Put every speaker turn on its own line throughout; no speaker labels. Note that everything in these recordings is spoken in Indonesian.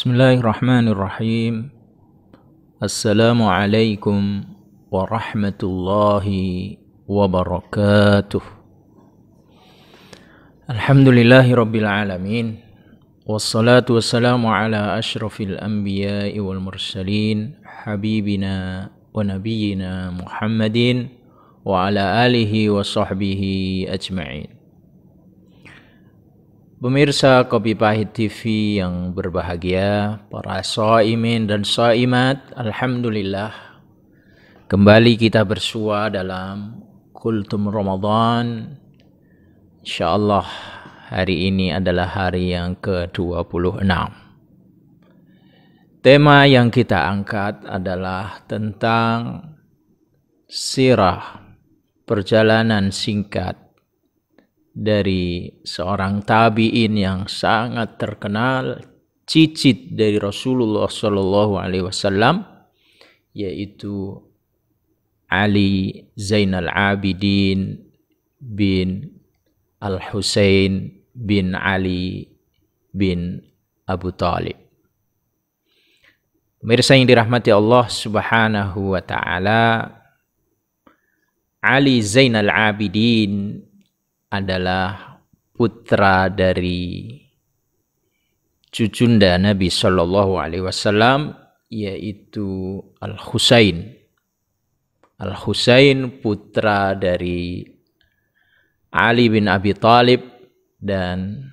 Bismillahirrahmanirrahim. Assalamualaikum warahmatullahi wabarakatuh. Alhamdulillahi rabbil alamin. Wassalatu wassalamu ala ashrafil anbiya'i wal mursalin habibina wa nabiyyina Muhammadin wa ala alihi wa sahbihi ajma'in. Pemirsa Kopi Pahit TV yang berbahagia, para shaimin dan shaimat, alhamdulillah kembali kita bersua dalam Kultum Ramadan. Insyaallah hari ini adalah hari yang ke-26. Tema yang kita angkat adalah tentang sirah, perjalanan singkat dari seorang tabi'in yang sangat terkenal, cicit dari Rasulullah Shallallahu Alaihi Wasallam, yaitu Ali Zainal Abidin bin Al-Husain bin Ali bin Abu Talib. Pemirsa yang dirahmati Allah Subhanahu wa Ta'ala, Ali Zainal Abidin adalah putra dari cucunda Nabi Shallallahu Alaihi Wasallam, yaitu Al-Husain. Al-Husain putra dari Ali bin Abi Talib dan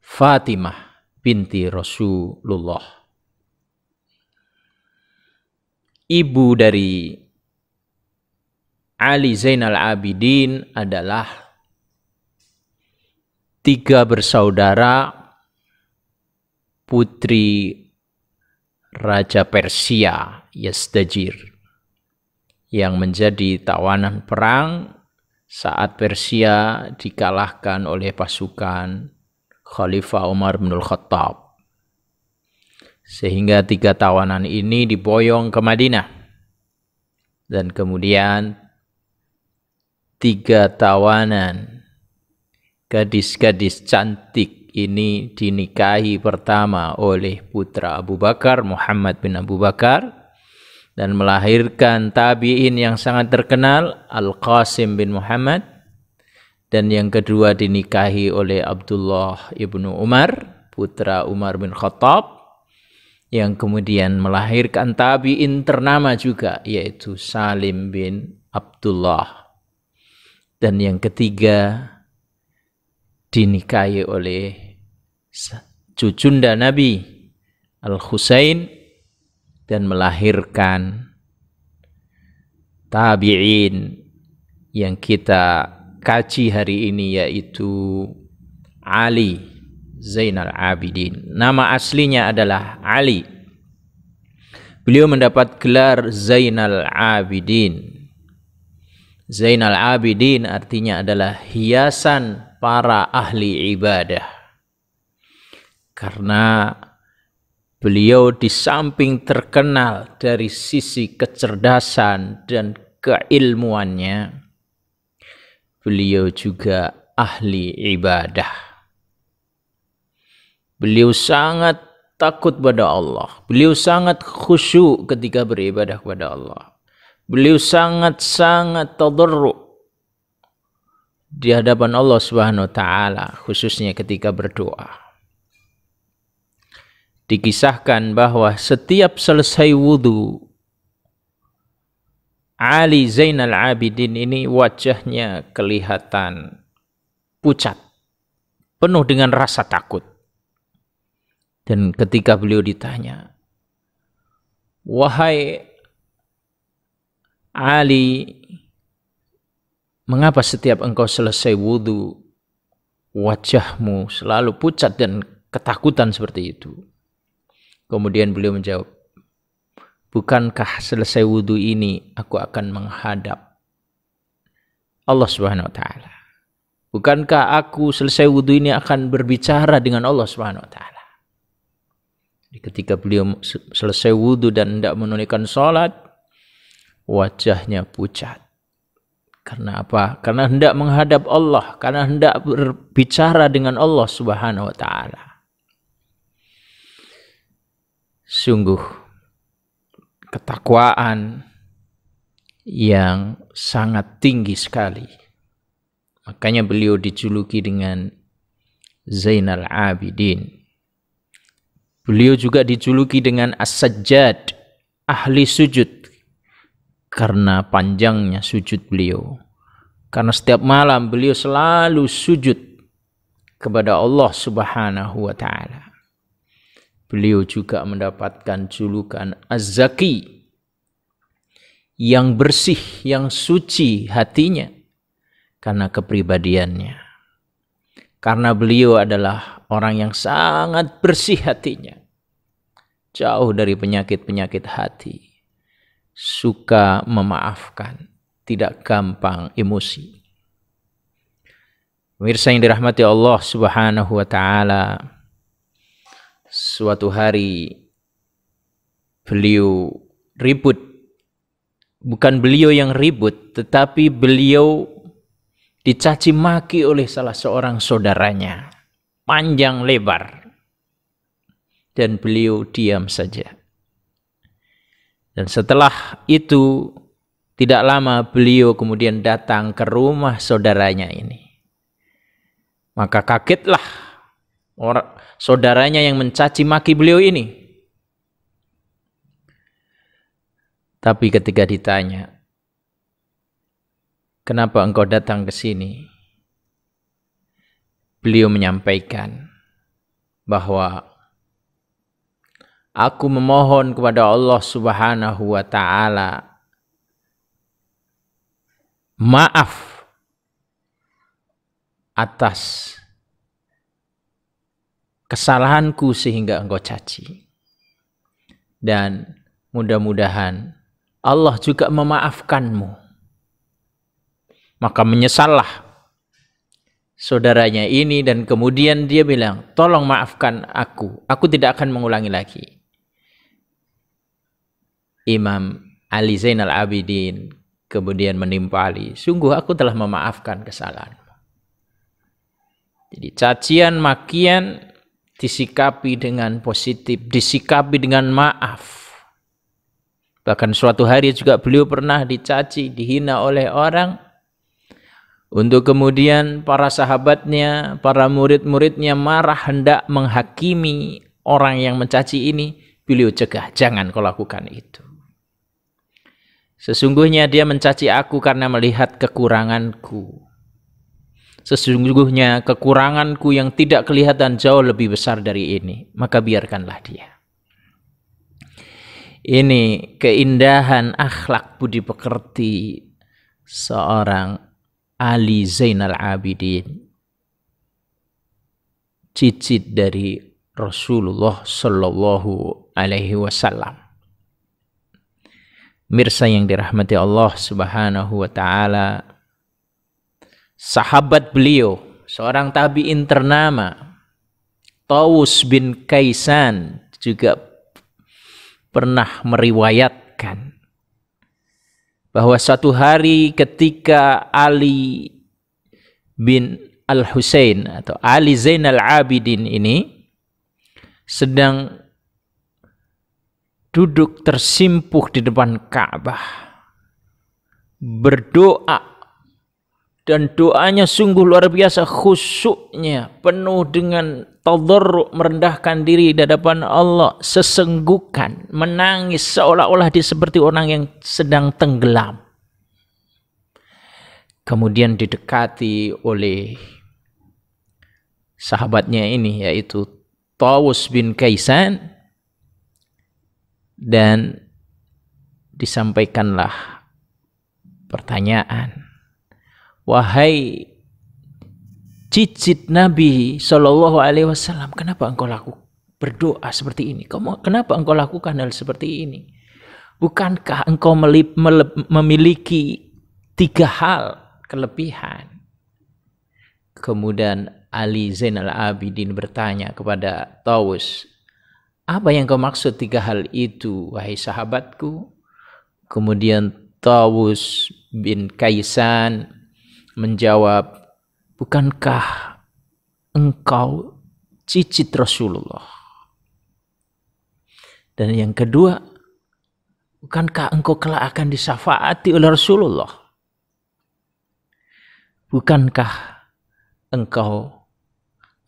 Fatimah binti Rasulullah. Ibu dari Ali Zainal Abidin adalah tiga bersaudara putri Raja Persia Yazdajir yang menjadi tawanan perang saat Persia dikalahkan oleh pasukan Khalifah Umar bin Khattab. Sehingga tiga tawanan ini diboyong ke Madinah. Dan kemudian tiga tawanan gadis-gadis cantik ini dinikahi pertama oleh putra Abu Bakar, Muhammad bin Abu Bakar, dan melahirkan tabi'in yang sangat terkenal, Al-Qasim bin Muhammad, dan yang kedua dinikahi oleh Abdullah ibnu Umar, putra Umar bin Khattab, yang kemudian melahirkan tabi'in ternama juga, yaitu Salim bin Abdullah, dan yang ketiga dinikahi oleh cucunda Nabi Al-Husain dan melahirkan tabi'in yang kita kaji hari ini, yaitu Ali Zainal Abidin. Nama aslinya adalah Ali. Beliau mendapat gelar Zainal Abidin. Zainal Abidin artinya adalah hiasan para ahli ibadah. Karena beliau di samping terkenal dari sisi kecerdasan dan keilmuannya, beliau juga ahli ibadah. Beliau sangat takut pada Allah. Beliau sangat khusyuk ketika beribadah kepada Allah. Beliau sangat-sangat tadarru' di hadapan Allah Subhanahu wa Ta'ala, khususnya ketika berdoa. Dikisahkan bahwa setiap selesai wudu, Ali Zainal Abidin ini wajahnya kelihatan pucat, penuh dengan rasa takut. Dan ketika beliau ditanya, "Wahai Ali, mengapa setiap engkau selesai wudu, wajahmu selalu pucat dan ketakutan seperti itu?" Kemudian beliau menjawab, "Bukankah selesai wudu ini aku akan menghadap Allah Subhanahu wa Ta'ala? Bukankah aku selesai wudu ini akan berbicara dengan Allah Subhanahu wa Ta'ala?" Ketika beliau selesai wudu dan tidak menunaikan sholat, wajahnya pucat. Karena apa? Karena hendak menghadap Allah, karena hendak berbicara dengan Allah Subhanahu wa Ta'ala. Sungguh ketakwaan yang sangat tinggi sekali. Makanya beliau dijuluki dengan Zainal Abidin. Beliau juga dijuluki dengan As-Sajjad, ahli sujud, karena panjangnya sujud beliau. Karena setiap malam beliau selalu sujud kepada Allah Subhanahu wa ta'ala. Beliau juga mendapatkan julukan Az-Zaki, yang bersih, yang suci hatinya karena kepribadiannya. Karena beliau adalah orang yang sangat bersih hatinya, jauh dari penyakit-penyakit hati, suka memaafkan, tidak gampang emosi. Pemirsa yang dirahmati Allah Subhanahu wa ta'ala, suatu hari beliau ribut. Bukan beliau yang ribut, tetapi beliau dicaci maki oleh salah seorang saudaranya, panjang lebar, dan beliau diam saja. Dan setelah itu tidak lama beliau kemudian datang ke rumah saudaranya ini. Maka kagetlah saudaranya yang mencaci maki beliau ini. Tapi ketika ditanya, kenapa engkau datang ke sini? Beliau menyampaikan bahwa aku memohon kepada Allah Subhanahu wa ta'ala maaf atas kesalahanku sehingga engkau caci. Dan mudah-mudahan Allah juga memaafkanmu. Maka menyesallah saudaranya ini dan kemudian dia bilang, tolong maafkan aku tidak akan mengulangi lagi. Imam Ali Zainal Abidin kemudian menimpali, sungguh aku telah memaafkan kesalahanmu. Jadi cacian, makian disikapi dengan positif, disikapi dengan maaf. Bahkan suatu hari juga beliau pernah dicaci, dihina oleh orang, untuk kemudian para sahabatnya, para murid-muridnya marah hendak menghakimi orang yang mencaci ini, beliau cegah, jangan kau lakukan itu. Sesungguhnya dia mencaci aku karena melihat kekuranganku. Sesungguhnya kekuranganku yang tidak kelihatan jauh lebih besar dari ini, maka biarkanlah dia. Ini keindahan akhlak budi pekerti seorang Ali Zainal Abidin, cicit dari Rasulullah Sallallahu Alaihi Wasallam. Mirsa yang dirahmati Allah Subhanahu wa ta'ala, sahabat beliau, seorang tabi'in ternama, Tawus bin Kaisan, juga pernah meriwayatkan bahwa suatu hari ketika Ali bin Al-Husain atau Ali Zainal Abidin ini sedang duduk tersimpuh di depan Ka'bah berdoa, dan doanya sungguh luar biasa khusyuknya, penuh dengan tadarru', merendahkan diri di hadapan Allah, sesenggukan, menangis seolah-olah dia seperti orang yang sedang tenggelam. Kemudian didekati oleh sahabatnya ini, yaitu Tawus bin Kaisan, dan disampaikanlah pertanyaan, wahai cicit Nabi Shallallahu Alaihi Wasallam, kenapa engkau berdoa seperti ini? Kenapa engkau lakukan hal seperti ini? Bukankah engkau memiliki 3 hal kelebihan? Kemudian Ali Zainal Abidin bertanya kepada Tawus, apa yang kau maksud 3 hal itu, wahai sahabatku? Kemudian Tawus bin Kaisan menjawab, bukankah engkau cicit Rasulullah? Dan yang kedua, bukankah engkau kelak akan disyafaati oleh Rasulullah? Bukankah engkau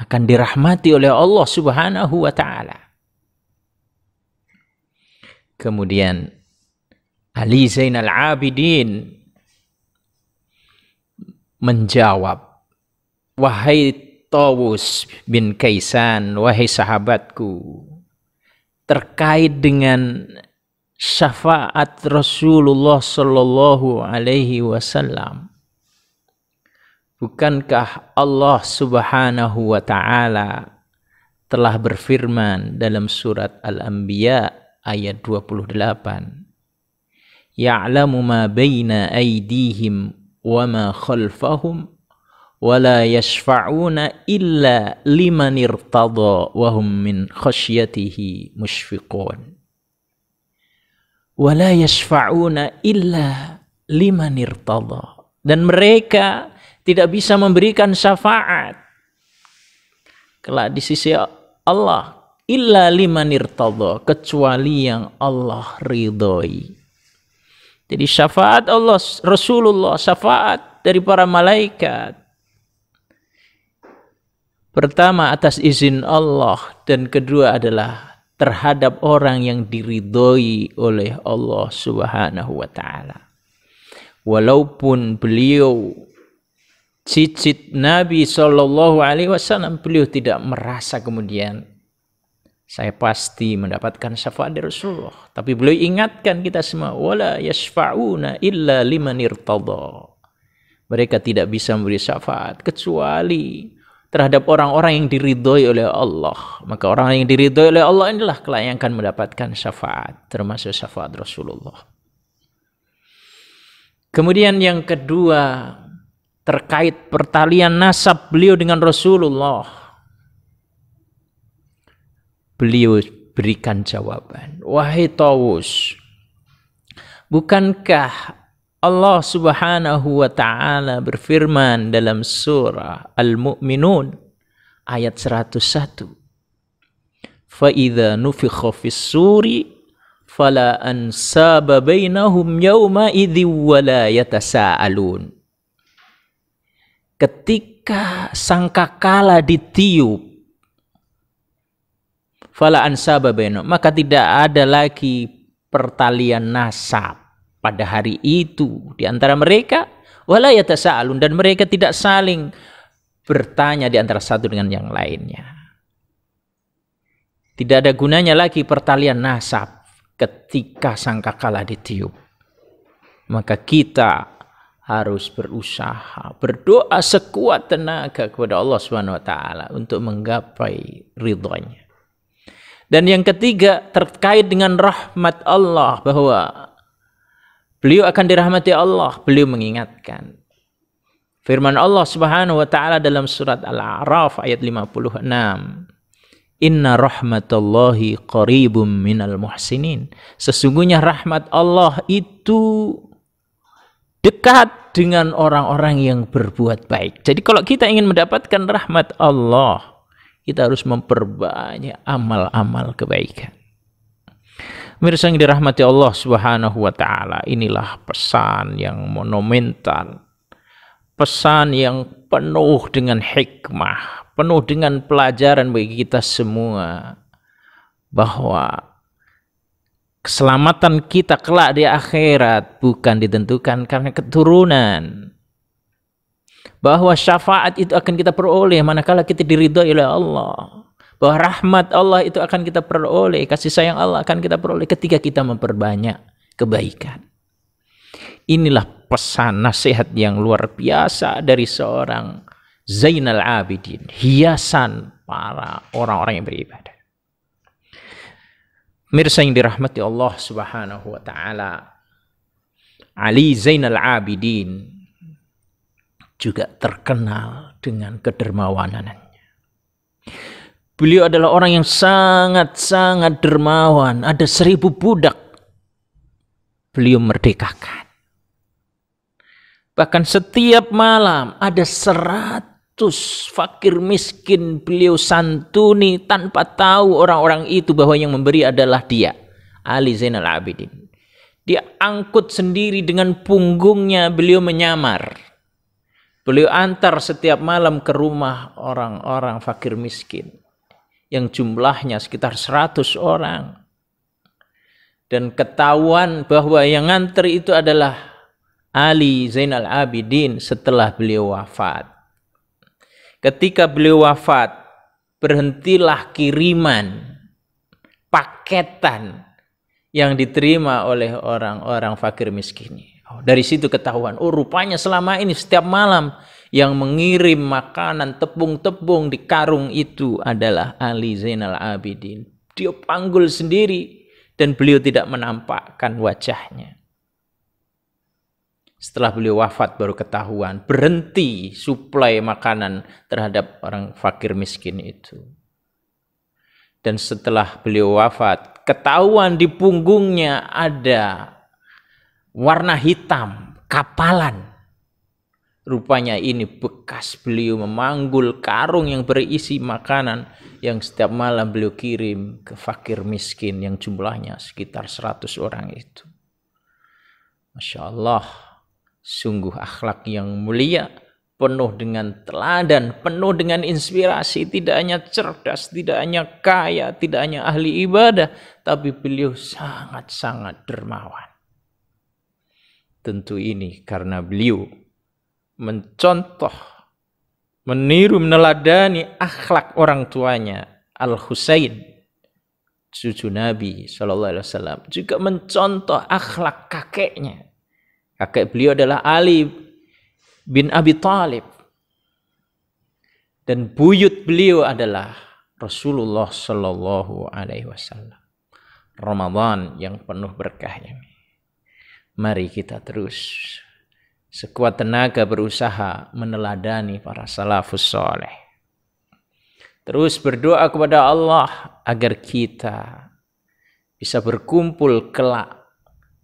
akan dirahmati oleh Allah Subhanahu wa ta'ala? Kemudian Ali Zainal Abidin menjawab, wahai Tawus bin Kaisan, wahai sahabatku, terkait dengan syafaat Rasulullah sallallahu alaihi wasallam, bukankah Allah Subhanahu wa ta'ala telah berfirman dalam surat Al-Anbiya ayat 28, ya'lamu ma baina aydihim wa ma khalfahum wa la yashfa'una illa liman irtada wa hum min khasyatihi mushfiqun. Wa la yashfa'una illa liman irtada. Dan mereka tidak bisa memberikan syafaat kelak di sisi Allah illa liman irtada, kecuali yang Allah ridhoi. Jadi syafaat Allah, Rasulullah, syafaat dari para malaikat, pertama atas izin Allah, dan kedua adalah terhadap orang yang diridhoi oleh Allah Subhanahu wa ta'ala. Walaupun beliau cicit Nabi sallallahu alaihi wasallam, beliau tidak merasa kemudian saya pasti mendapatkan syafaat dari Rasulullah. Tapi beliau ingatkan kita semua, wala yashfa'una illa liman irtada. Mereka tidak bisa memberi syafaat kecuali terhadap orang-orang yang diridhoi oleh Allah. Maka orang yang diridhoi oleh Allah inilah kelak yang akan mendapatkan syafaat, termasuk syafaat Rasulullah. Kemudian yang kedua, terkait pertalian nasab beliau dengan Rasulullah. Beliau berikan jawaban, wahai Tawus, bukankah Allah Subhanahu wa ta'ala berfirman dalam surah Al-Mu'minun ayat 101, فَإِذَا نُفِخَ فِي الصُّورِ فَلَا أَنْسَابَ بَيْنَهُمْ يَوْمَئِذٍ وَلَا يَتَسَاءَلُونَ. Ketika sangkakala ditiup, fala ansaba bainahum, maka tidak ada lagi pertalian nasab pada hari itu di antara mereka, wala yatasaalun, dan mereka tidak saling bertanya di antara satu dengan yang lainnya. Tidak ada gunanya lagi pertalian nasab ketika sangkakala ditiup. Maka kita harus berusaha, berdoa sekuat tenaga kepada Allah Subhanahu wa ta'ala untuk menggapai ridhonya. Dan yang ketiga, terkait dengan rahmat Allah, bahwa beliau akan dirahmati Allah. Beliau mengingatkan firman Allah Subhanahu wa ta'ala dalam surat Al-A'raf ayat 56, inna rahmatallahi qaribum minal muhsinin. Sesungguhnya rahmat Allah itu dekat dengan orang-orang yang berbuat baik. Jadi kalau kita ingin mendapatkan rahmat Allah, kita harus memperbanyak amal-amal kebaikan. Mirsa yang dirahmati Allah Subhanahu wa ta'ala, inilah pesan yang monumental, pesan yang penuh dengan hikmah, penuh dengan pelajaran bagi kita semua, bahwa keselamatan kita kelak di akhirat bukan ditentukan karena keturunan, bahwa syafaat itu akan kita peroleh manakala kita diridhoi oleh Allah, bahwa rahmat Allah itu akan kita peroleh, kasih sayang Allah akan kita peroleh ketika kita memperbanyak kebaikan. Inilah pesan nasihat yang luar biasa dari seorang Zainal Abidin, hiasan para orang-orang yang beribadah. Mirsa yang dirahmati Allah Subhanahu wa ta'ala, Ali Zainal Abidin juga terkenal dengan kedermawanannya. Beliau adalah orang yang sangat-sangat dermawan. Ada 1000 budak beliau merdekakan. Bahkan setiap malam ada 100 fakir miskin beliau santuni tanpa tahu orang-orang itu bahwa yang memberi adalah dia. Ali Zainal Abidin. Dia angkut sendiri dengan punggungnya, beliau menyamar. Beliau antar setiap malam ke rumah orang-orang fakir miskin yang jumlahnya sekitar 100 orang. Dan ketahuan bahwa yang ngantri itu adalah Ali Zainal Abidin setelah beliau wafat. Ketika beliau wafat, berhentilah kiriman, paketan yang diterima oleh orang-orang fakir miskin. Dari situ ketahuan, rupanya selama ini setiap malam yang mengirim makanan tepung-tepung di karung itu adalah Ali Zainal Abidin. Dia panggul sendiri dan beliau tidak menampakkan wajahnya. Setelah beliau wafat baru ketahuan, berhenti suplai makanan terhadap orang fakir miskin itu. Dan setelah beliau wafat, ketahuan di punggungnya ada warna hitam, kapalan. Rupanya ini bekas beliau memanggul karung yang berisi makanan yang setiap malam beliau kirim ke fakir miskin yang jumlahnya sekitar 100 orang itu. Masya Allah, sungguh akhlak yang mulia, penuh dengan teladan, penuh dengan inspirasi, tidak hanya cerdas, tidak hanya kaya, tidak hanya ahli ibadah, tapi beliau sangat-sangat dermawan. Tentu ini karena beliau mencontoh, meniru, meneladani akhlak orang tuanya, Al-Husain, cucu Nabi SAW, juga mencontoh akhlak kakeknya. Kakek beliau adalah Ali bin Abi Thalib. Dan buyut beliau adalah Rasulullah Sallallahu Alaihi Wasallam. Ramadan yang penuh berkah ini. Mari kita terus sekuat tenaga berusaha meneladani para salafus soleh. Terus berdoa kepada Allah agar kita bisa berkumpul kelak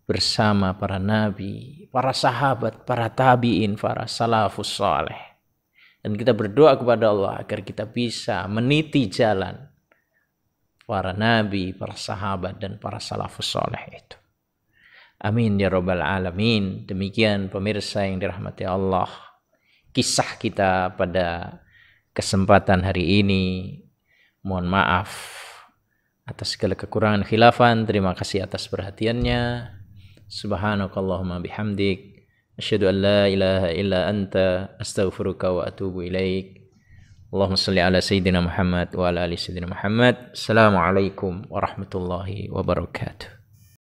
bersama para nabi, para sahabat, para tabi'in, para salafus soleh. Dan kita berdoa kepada Allah agar kita bisa meniti jalan para nabi, para sahabat, dan para salafus soleh itu. Amin ya rabbal alamin. Demikian pemirsa yang dirahmati Allah, kisah kita pada kesempatan hari ini. Mohon maaf atas segala kekurangan khilafan. Terima kasih atas perhatiannya. Subhanakallahumma bihamdik, asyhadu an la ilaha illa anta, astaghfiruka wa atubu ilaik. Allahumma shalli ala sayyidina Muhammad wa ala ali sayyidina Muhammad. Assalamualaikum warahmatullahi wabarakatuh.